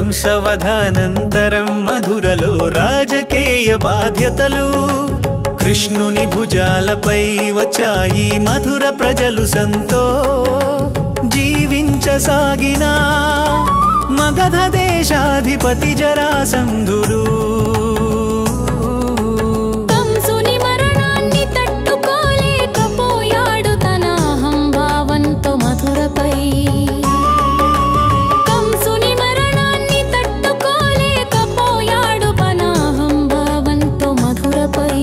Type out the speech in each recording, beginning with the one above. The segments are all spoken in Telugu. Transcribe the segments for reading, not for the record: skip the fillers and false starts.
కంసవధానంతరం మధురలో రాజకీయ బాధ్యతలు కృష్ణుని భుజాలపై వచ్చాయి మధుర ప్రజలు సంతో జీవించసాగిన మగధ దేశాధిపతి జరాసంధుడు కంసుని మరణాన్ని తట్టుకోలేకపోయాడు తన అహంభావంతో మధురపై కంసుని మరణాన్ని తట్టుకోలేకపోయాడు తన అహంభావంతో మధురపై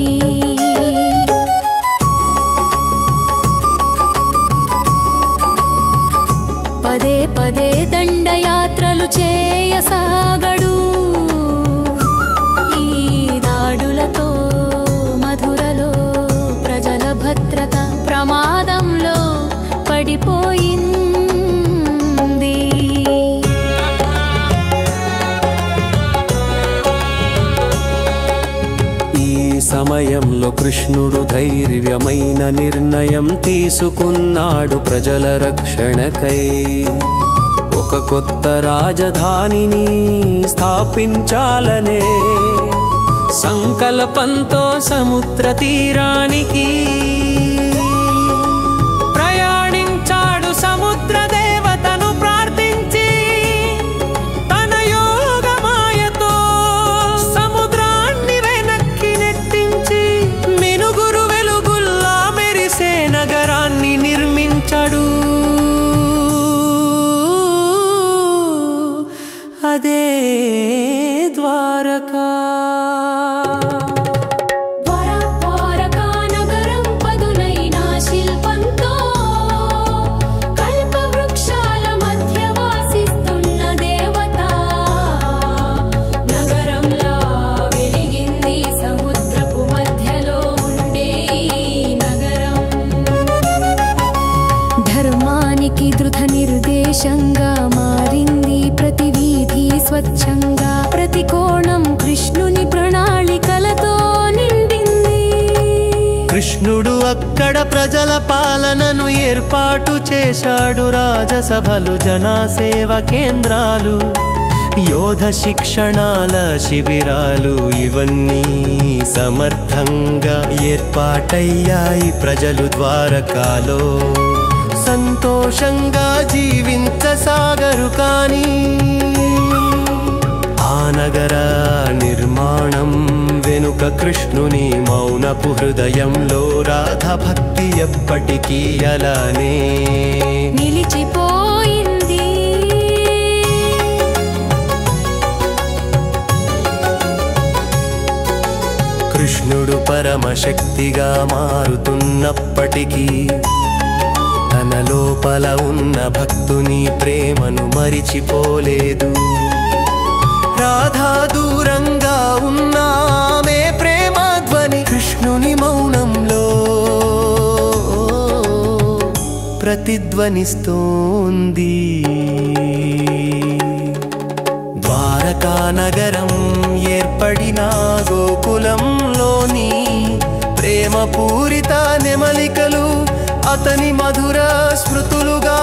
పదే పదే దండయాత్రలు చేయసాగడు ఈ దాడులతో మధురలో ప్రజల భద్రత ప్రమాదంలో పడిపోయింది ఈ సమయంలో కృష్ణుడు ధైర్యమైన నిర్ణయం తీసుకున్నాడు ప్రజల రక్షణకై ఒక కొత్త రాజధానిని స్థాపించాలనే సంకల్పంతో సముద్ర తీరానికి ప్రయాణించాడు సముద్ర దేవతను ప్రార్థించి తన యోగమాయతో సముద్రాన్ని వెనక్కి నెట్టించి మినుగురు వెలుగుల్లా మెరిసే నగరాన్ని నిర్మించాడు అదే ద్వారకా ద్వారకా నగరం పదునైన శిల్పంతో కల్పవృక్షాల మధ్య వాసిస్తున్న దేవత నగరంలా వెలిగింది సముద్రపు మధ్యలో ఉండే నగరం ధర్మానికి దృఢ నిర్దేశంగా మారింది ప్రతి వీధి స్వచ్ఛంగా ప్రతి కోణం కృష్ణుని ప్రణాళికలతో నిండింది కృష్ణుడు అక్కడ ప్రజల పాలనను ఏర్పాటు చేశాడు రాజసభలు జనసేవ కేంద్రాలు యోధ శిక్షణాల శిబిరాలు ఇవన్నీ సమర్థంగా ఏర్పాటయ్యాయి ప్రజలు ద్వారకాలో సంతోషంగా జీవించసాగరు కానీ ఆ నగర నిర్మాణం వెనుక కృష్ణుని మౌనపు హృదయంలో రాధా భక్తి ఎప్పటికీ అలానే నిలిచిపోయింది కృష్ణుడు పరమశక్తిగా మారుతున్నప్పటికీ తన లోపల ఉన్న భక్తుని ప్రేమను మరిచిపోలేదు రాధా దూరంగా ఉన్నామే ప్రేమధ్వని కృష్ణుని మౌనంలో ప్రతిధ్వనిస్తోంది ద్వారకా నగరం ఏర్పడిన గోకులంలోని ప్రేమ పూరిత నెమలికలు అతని మధుర స్మృతులుగా